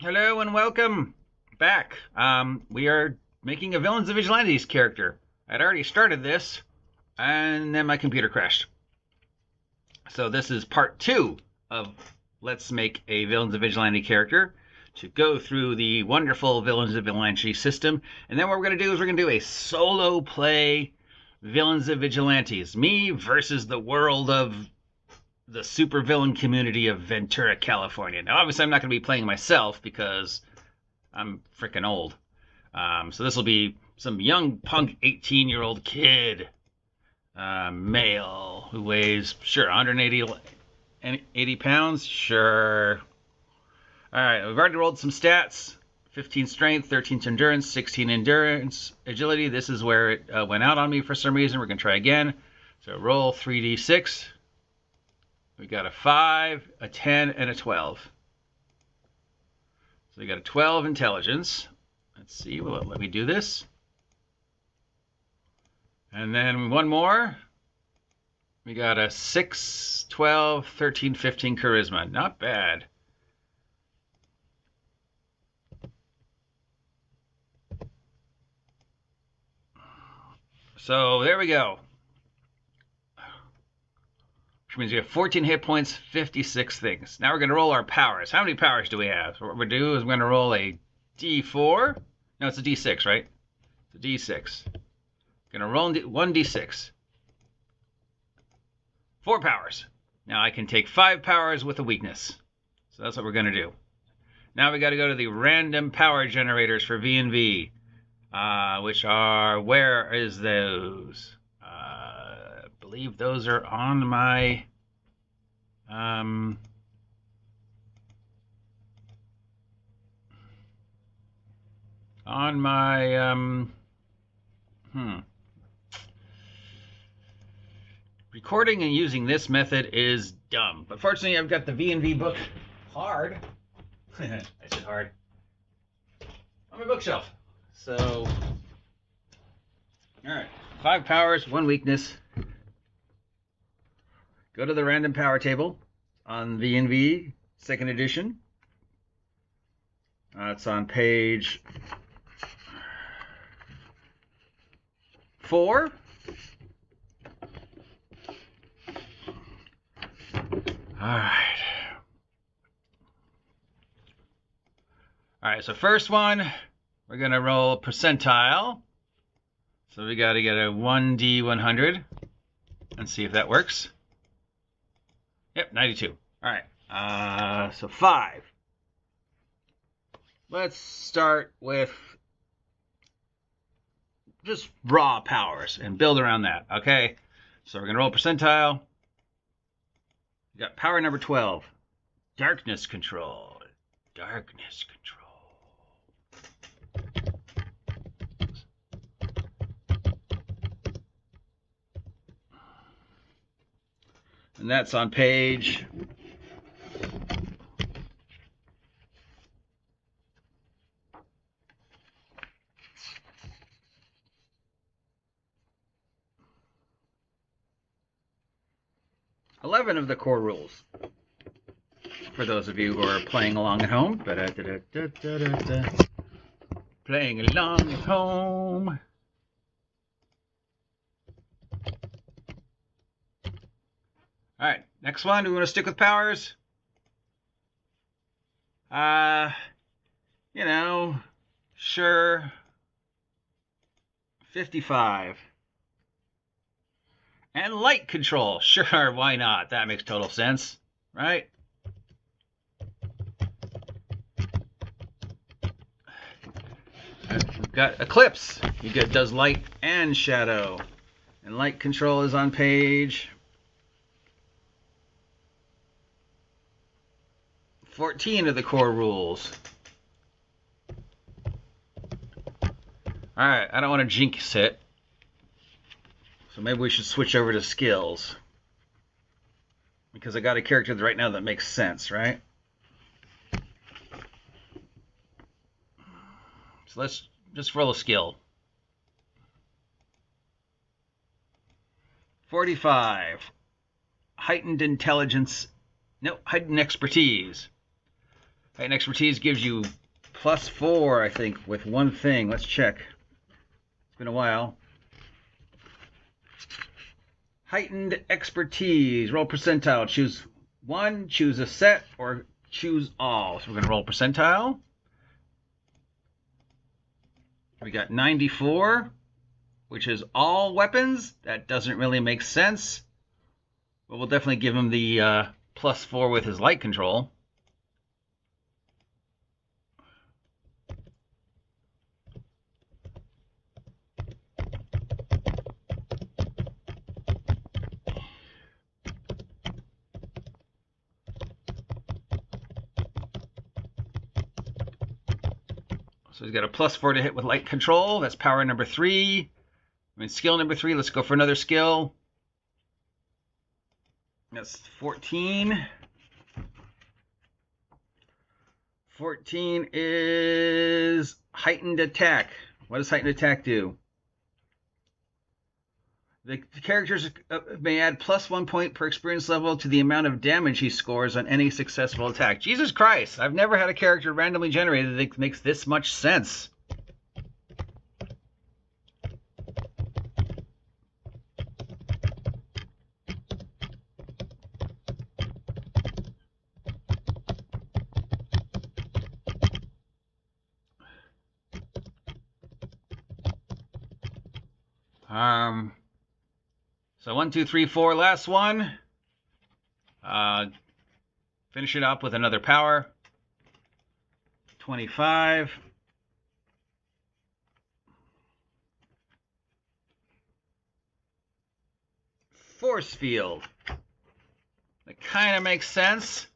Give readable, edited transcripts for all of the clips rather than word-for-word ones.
Hello and welcome back. We are making a Villains and Vigilantes character. I'd already started this, and then my computer crashed. So this is part 2 of Let's Make a Villains and Vigilante character to go through the wonderful Villains and Vigilante system. And then what we're going to do is we're going to do a solo play Villains and Vigilantes. Me versus the world of the supervillain community of Ventura, California. Now, obviously, I'm not going to be playing myself because I'm freaking old. So this will be some young punk 18-year-old kid, male, who weighs, sure, 180 pounds, sure. All right, we've already rolled some stats. 15 strength, 13 endurance, 16 endurance, agility. This is where it went out on me for some reason. We're going to try again. So roll 3d6. We got a 5, a 10, and a 12. So we got a 12 intelligence. Let's see, will it let me do this? And then one more. We got a 6, 12, 13, 15 charisma. Not bad. So there we go. Which means we have 14 hit points, 56 things. Now we're going to roll our powers. How many powers do we have? So what we're going to do is we're going to roll a d4. No, it's a d6, right? It's a d6. Going to roll 1d6. 4 powers. Now I can take 5 powers with a weakness. So that's what we're going to do. Now we got to go to the random power generators for V&V. Which are, where is those? I believe those are on my recording and using this method is dumb. But fortunately, I've got the V&V book hard. I said hard. On my bookshelf. So, all right, 5 powers, 1 weakness. Go to the random power table on V&V, 2nd edition. It's on page 4. All right, so first one, we're going to roll percentile. So we got to get a 1d100 and see if that works. Yep, 92. All right, so 5. Let's start with just raw powers and build around that, okay? So we're going to roll percentile. We got power number 12, darkness control. Darkness control. And that's on page 11 of the core rules. For those of you who are playing along at home. Playing along at home. All right, next one. Do we want to stick with powers? You know, sure. 55. And light control. Sure, why not? That makes total sense, right? We've got Eclipse. Does light and shadow. And light control is on page 14 of the core rules. Alright, I don't want to jinx it. So maybe we should switch over to skills. Because I got a character right now that makes sense, right? So let's just roll a skill. 45. Heightened intelligence. No, heightened expertise. Height and expertise gives you +4, I think, with one thing. Let's check. It's been a while. Heightened expertise. Roll percentile. Choose one, choose a set, or choose all. So we're going to roll percentile. We got 94, which is all weapons. That doesn't really make sense. But we'll definitely give him the +4 with his light control. So he's got a +4 to hit with light control. That's power number 3. Skill number 3. Let's go for another skill. That's 14. 14 is heightened attack. What does heightened attack do? The characters may add +1 point per experience level to the amount of damage he scores on any successful attack. Jesus Christ, I've never had a character randomly generated that makes this much sense. So 1, 2, 3, 4, last one. Finish it up with another power. 25. Force field. That kind of makes sense.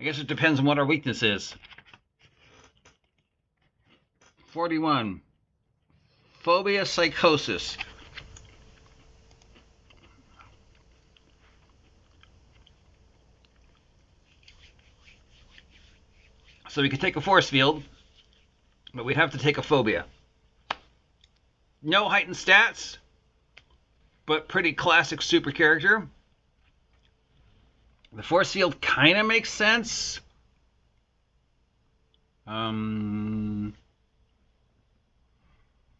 I guess it depends on what our weakness is. 41. Phobia psychosis. So we could take a force field, but we'd have to take a phobia. No heightened stats, but pretty classic super character. The force field kind of makes sense.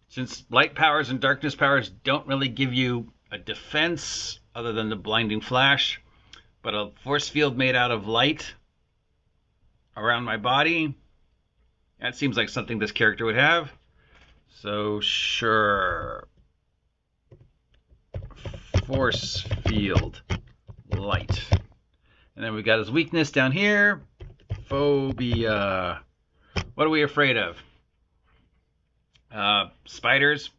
Since light powers and darkness powers don't really give you a defense other than the blinding flash, but a force field made out of light around my body, that seems like something this character would have. So sure. Force field light. And then we've got his weakness down here. Phobia. What are we afraid of? Spiders,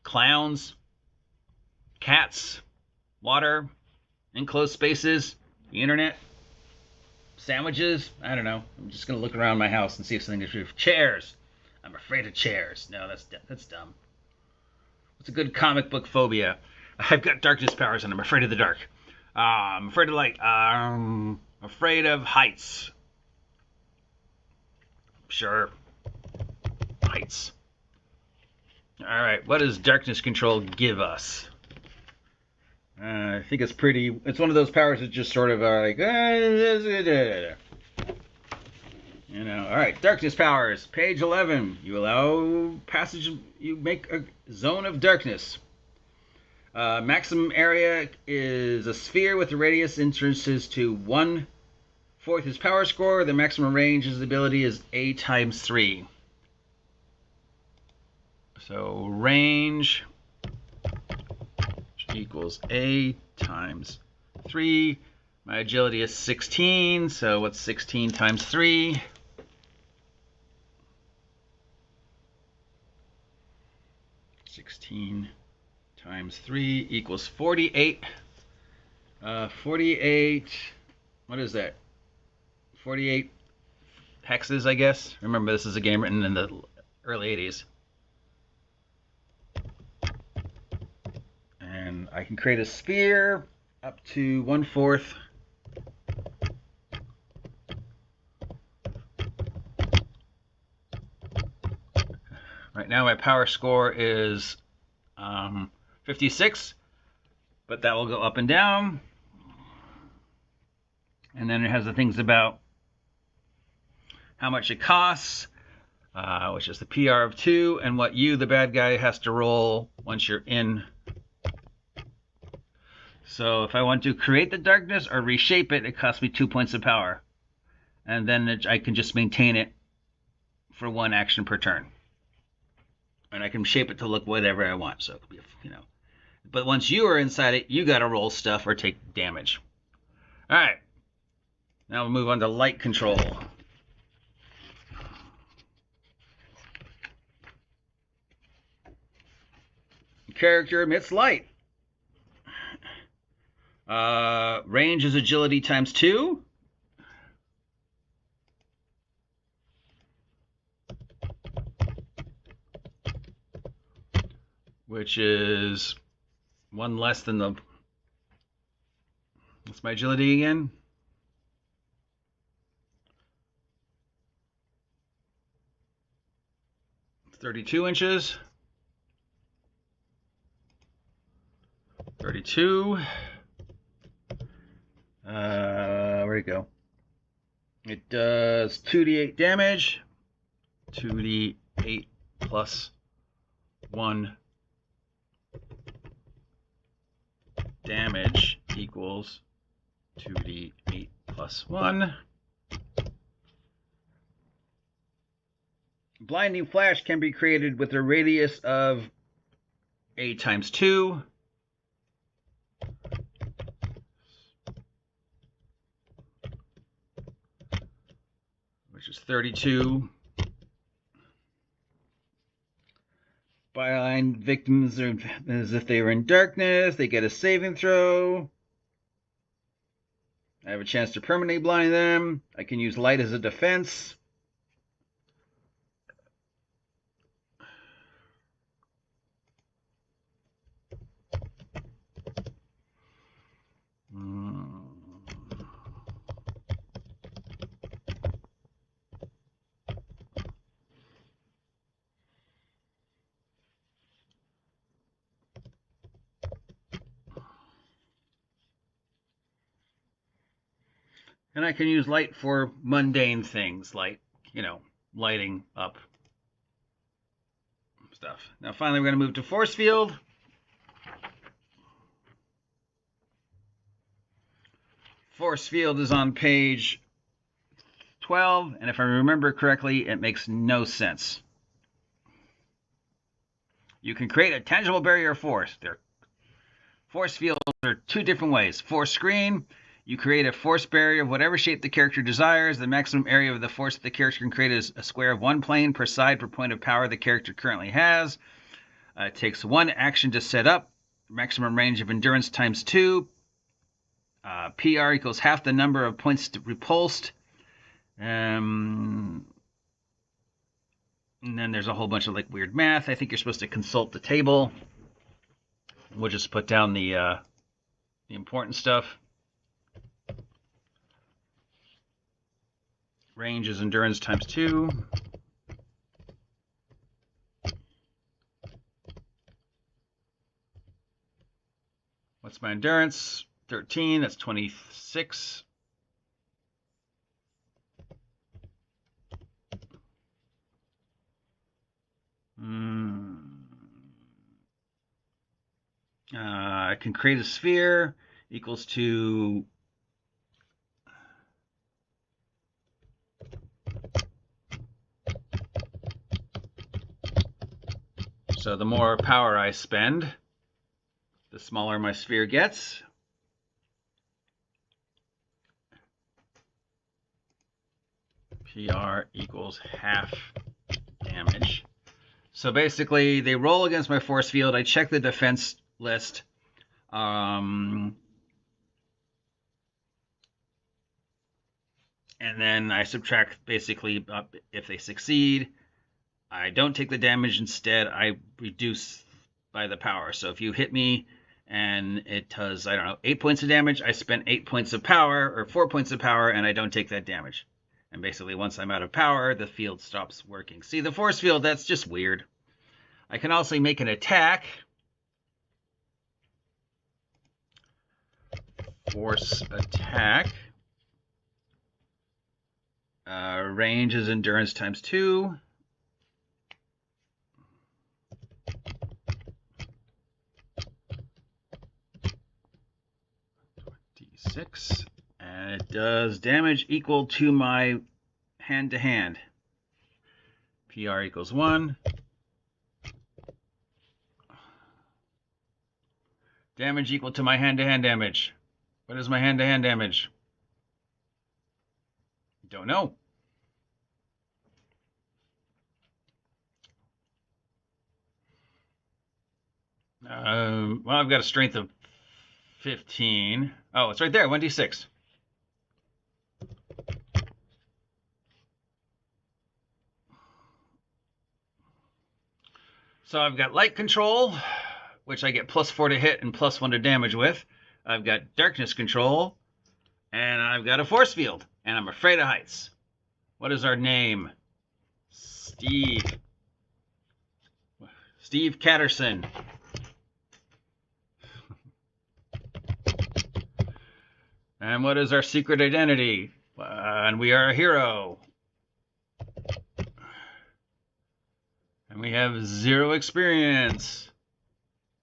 clowns, cats, water, enclosed spaces, the internet, sandwiches. I don't know. I'm just going to look around my house and see if something is true. Chairs. I'm afraid of chairs. No, that's dumb. What's a good comic book phobia? I've got darkness powers and I'm afraid of the dark. I'm afraid of light. I'm afraid of heights. Sure. Heights. All right, what does darkness control give us? I think it's pretty... It's one of those powers that just sort of are like... You know, all right, darkness powers. Page 11. You allow passage... You make a zone of darkness. Maximum area is a sphere with the radius entrances to 1/4 his power score. The maximum range is the ability is A times 3. So range equals A times 3. My agility is 16. So what's 16 times 3? 16 times 3 equals 48. 48. What is that? 48 hexes, I guess. Remember, this is a game written in the early 80s. And I can create a sphere up to 1/4. Right now my power score is 56, but that will go up and down. And then it has the things about how much it costs, which is the PR of 2, and what you, the bad guy, has to roll once you're in. So if I want to create the darkness or reshape it, it costs me 2 points of power. And then I can just maintain it for 1 action per turn. And I can shape it to look whatever I want. So it could be, But once you are inside it, you got to roll stuff or take damage. All right. Now we'll move on to light control. Character emits light. Range is agility times 2. Which is 1 less than the... What's my agility again? It's 32 inches. 32. Where'd it go? It does 2d8 damage. 2d8 plus 1 damage equals 2d8 plus 1. Blinding flash can be created with a radius of a times 2. Which is 32. Blind victims are as if they were in darkness. They get a saving throw. I have a chance to permanently blind them. I can use light as a defense. And I can use light for mundane things like, lighting up stuff. Now, finally, we're going to move to force field. Force field is on page 12, and if I remember correctly, it makes no sense. You can create a tangible barrier of force. Force fields are 2 different ways. Force screen. You create a force barrier of whatever shape the character desires. The maximum area of the force that the character can create is a square of 1 plane per side per point of power the character currently has. It takes 1 action to set up. Maximum range of endurance times 2. PR equals half the number of points repulsed. And then there's a whole bunch of weird math. I think you're supposed to consult the table. We'll just put down the important stuff. Range is endurance times 2. What's my endurance? 13. That's 26. I can create a sphere equals to so the more power I spend, the smaller my sphere gets. PR equals half damage. So basically, they roll against my force field. I check the defense list. And then I subtract basically if they succeed. I don't take the damage. Instead, I reduce by the power. So if you hit me and it does, 8 points of damage, I spent 8 points of power or 4 points of power, and I don't take that damage. And basically, once I'm out of power, the field stops working. See, the force field, that's just weird. I can also make an attack. Force attack. Range is endurance times 2. D6. And it does damage equal to my hand-to-hand. PR equals 1. Damage equal to my hand-to-hand damage. What is my hand-to-hand damage? Don't know. Well, I've got a strength of 15. Oh, it's right there, 1d6. So I've got light control, which I get +4 to hit and +1 to damage with. I've got darkness control, and I've got a force field, and I'm afraid of heights. What is our name? Steve Catterson. And what is our secret identity? And we are a hero. And we have 0 experience.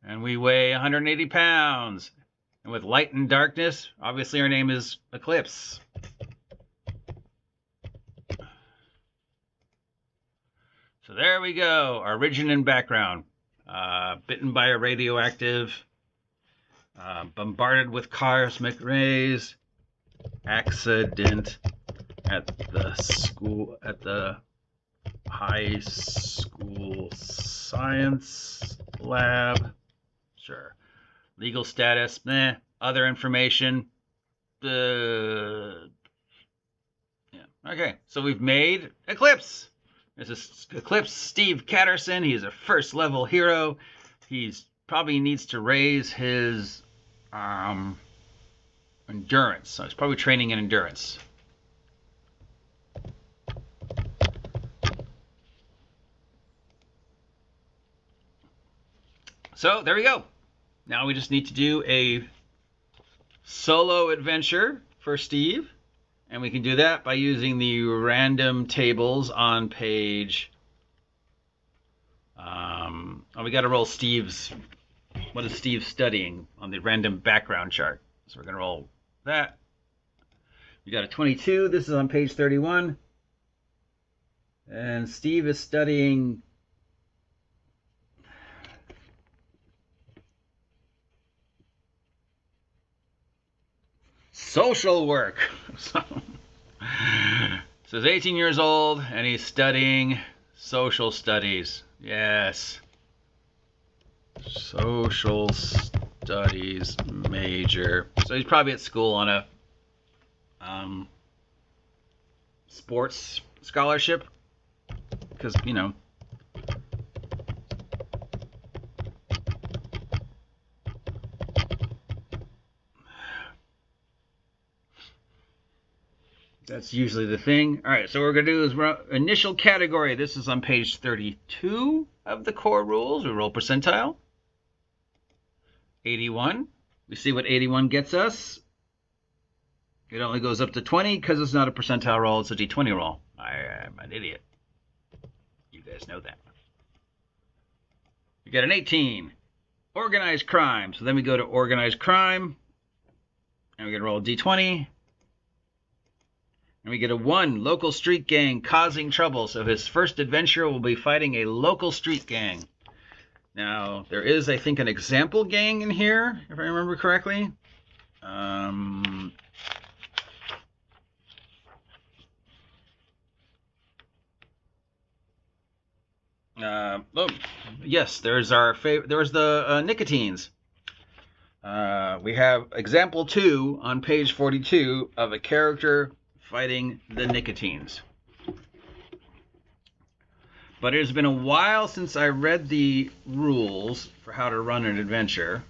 And we weigh 180 pounds. And with light and darkness, obviously our name is Eclipse. So there we go. Our origin and background. Bitten by a radioactive. Bombarded with cosmic rays. Accident at the high school science lab. Sure. Legal status, meh. Other information. Yeah. Okay, so we've made Eclipse. This is Eclipse Steve Catterson. He's a first level hero. He's probably needs to raise his endurance. So he's probably training in endurance. So there we go. Now we just need to do a solo adventure for Steve. And we can do that by using the random tables on page... we got to roll Steve's... What is Steve studying on the random background chart? So we're going to roll that. We got a 22. This is on page 31. And Steve is studying... social work. So he's 18 years old and he's studying social studies. Yes. Social studies major. So he's probably at school on a sports scholarship. Because, you know. That's usually the thing. All right, so what we're going to do is initial category. This is on page 32 of the core rules. We roll percentile. 81. We see what 81 gets us. It only goes up to 20 because it's not a percentile roll. It's a d20 roll. I'm an idiot. You guys know that. We got an 18. Organized crime. So then we go to organized crime. And we're going to roll a d20. And we get a 1, local street gang causing trouble. So his first adventure will be fighting a local street gang. Now, there is, I think, an example gang in here, if I remember correctly. Yes, there's our favorite. There's the Nicotines. We have example 2 on page 42 of a character fighting the Nicotines. But it has been a while since I read the rules for how to run an adventure.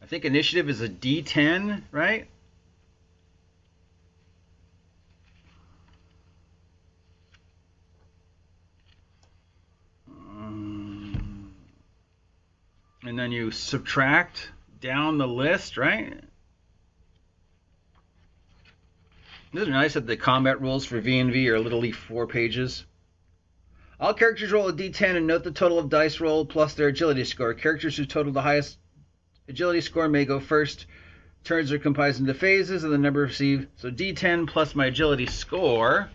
I think initiative is a D10, right? And then you subtract down the list, right? Isn't it nice that the combat rules for V&V are literally 4 pages? All characters roll a d10 and note the total of dice roll plus their agility score. Characters who total the highest agility score may go first. Turns are comprised into phases and the number received. So d10 plus my agility score.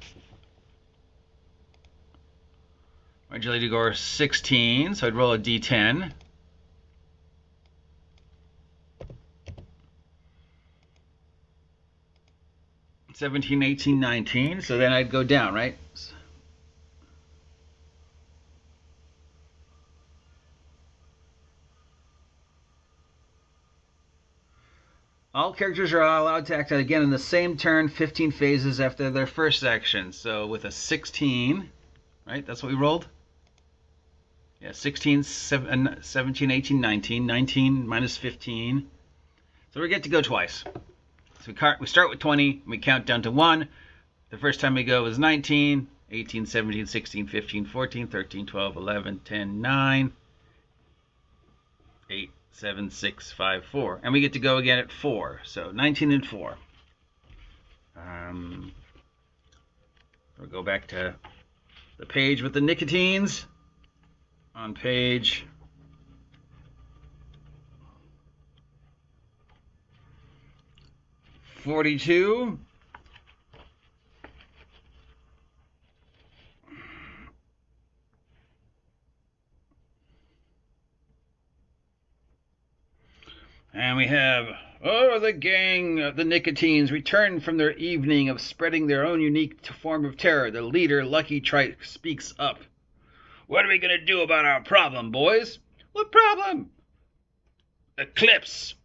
My agility score is 16, so I'd roll a d10. $17, $18, $19, so then I'd go down, right? All characters are allowed to act out again in the same turn, 15 phases after their first action. So with a 16, right? That's what we rolled? Yeah, 16, 17, 18, 19. 19 minus 15. So we get to go twice. So we start with 20, and we count down to 1. The first time we go is 19, 18, 17, 16, 15, 14, 13, 12, 11, 10, 9, 8, 7, 6, 5, 4. And we get to go again at 4. So 19 and 4. We'll go back to the page with the nicotines. On page 42. And we have, the gang of the Nicotines returned from their evening of spreading their own unique form of terror. The leader, Lucky Trite, speaks up. What are we going to do about our problem, boys? What problem? Eclipse.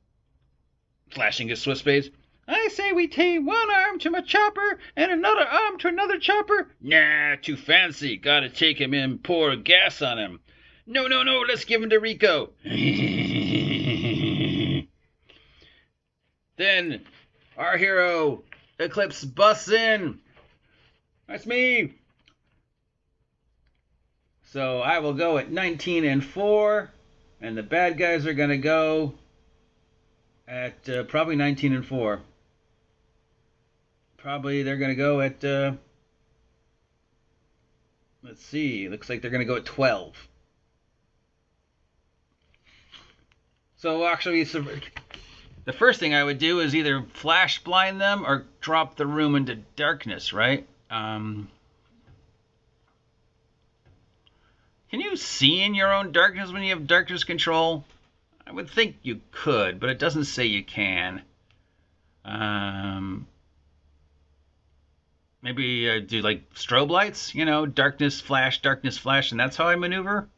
Flashing his swift spades. I say we take one arm to my chopper and another arm to another chopper. Nah, too fancy. Gotta take him in, pour gas on him. No, let's give him to Rico. Then our hero, Eclipse, busts in. That's me. So I will go at 19 and 4, and the bad guys are going to go at probably 19 and 4. Probably they're going to go at, let's see, looks like they're going to go at 12. So actually, the first thing I would do is either flash blind them or drop the room into darkness, right? Can you see in your own darkness when you have darkness control? I would think you could, but it doesn't say you can. Maybe do like strobe lights, darkness flash, and that's how I maneuver.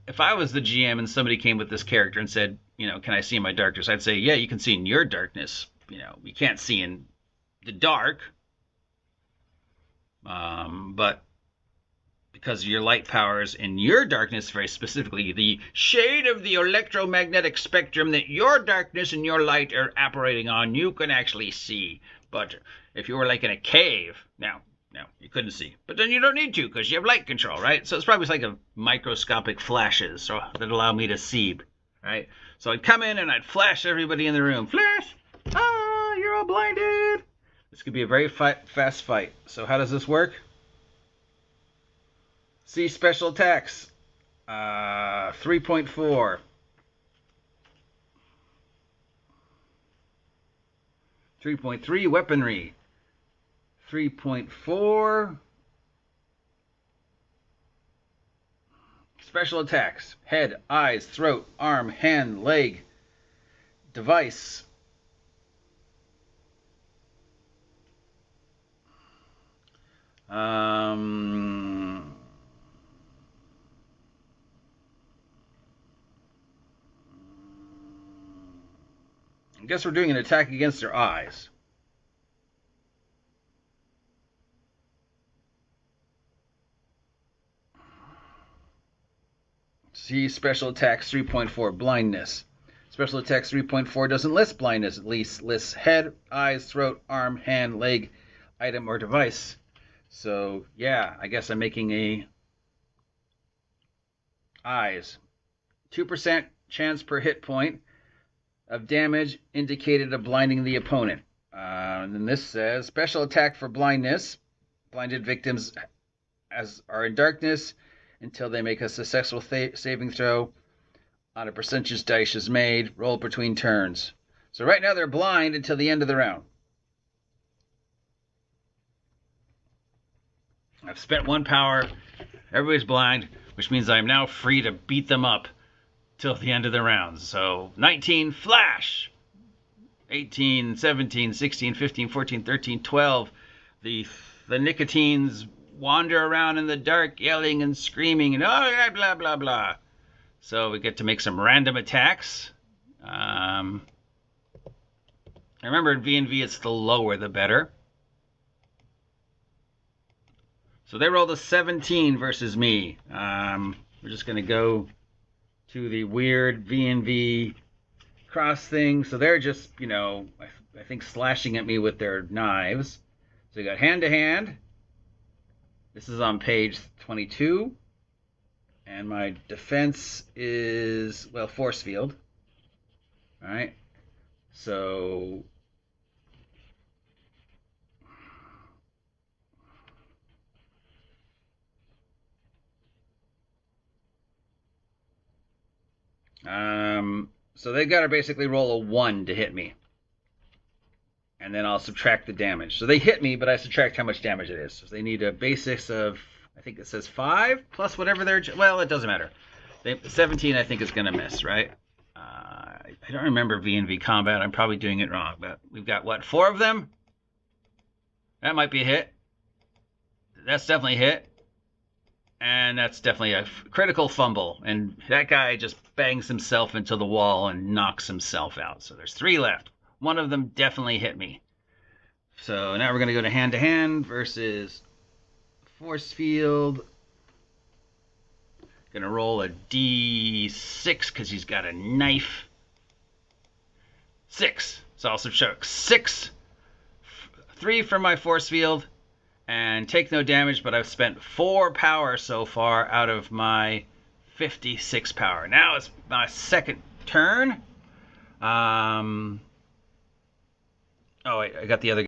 If I was the GM and somebody came with this character and said, can I see in my darkness? I'd say, yeah, you can see in your darkness. We can't see in the dark. But because of your light powers in your darkness, very specifically, the shade of the electromagnetic spectrum that your darkness and your light are operating on, you can actually see. But if you were like in a cave, no, you couldn't see. But then you don't need to because you have light control, right? So it's probably like a microscopic flashes that allow me to see, right? So I'd come in and I'd flash everybody in the room. Flash! Ah, you're all blinded! This could be a very fast fight. So how does this work? See special attacks. 3.4. 3.3 weaponry. 3.4 special attacks. Head, eyes, throat, arm, hand, leg, device. I guess we're doing an attack against their eyes. See special attacks 3.4 blindness. Special attacks 3.4 doesn't list blindness, at least lists head, eyes, throat, arm, hand, leg, item, or device. So yeah, I guess I'm making a eyes. 2% chance per hit point. of damage indicated of blinding the opponent. And then this says, special attack for blindness. Blinded victims are in darkness until they make a successful saving throw on a percentage dice is made. Roll between turns. So right now they're blind until the end of the round. I've spent 1 power. Everybody's blind, which means I'm now free to beat them up till the end of the round. So 19, flash! 18, 17, 16, 15, 14, 13, 12. The Nicotines wander around in the dark, yelling and screaming, and oh, blah, blah, blah. So we get to make some random attacks. I remember in V&V, it's the lower the better. So they rolled a 17 versus me. We're just going to go to the weird V&V cross thing. So they're just, you know, I think slashing at me with their knives. So we got hand-to-hand. This is on page 22. And my defense is, well, force field. All right. So so they got to basically roll a 1 to hit me. And then I'll subtract the damage. So they hit me, but I subtract how much damage it is. So they need a basics of, I think it says 5 plus whatever their, well, it doesn't matter. 17 I think is going to miss, right? I don't remember V&V combat. I'm probably doing it wrong, but we've got, what, 4 of them? That might be a hit. That's definitely a hit. And that's definitely a critical fumble. And that guy just bangs himself into the wall and knocks himself out. So there's 3 left. One of them definitely hit me. So now we're going to go to hand versus force field. Going to roll a D6 because he's got a knife. 6. So I'll subtract 6. 3 from my force field. And take no damage, but I've spent 4 power so far out of my 56 power. Now it's my second turn. Oh, wait, I got the other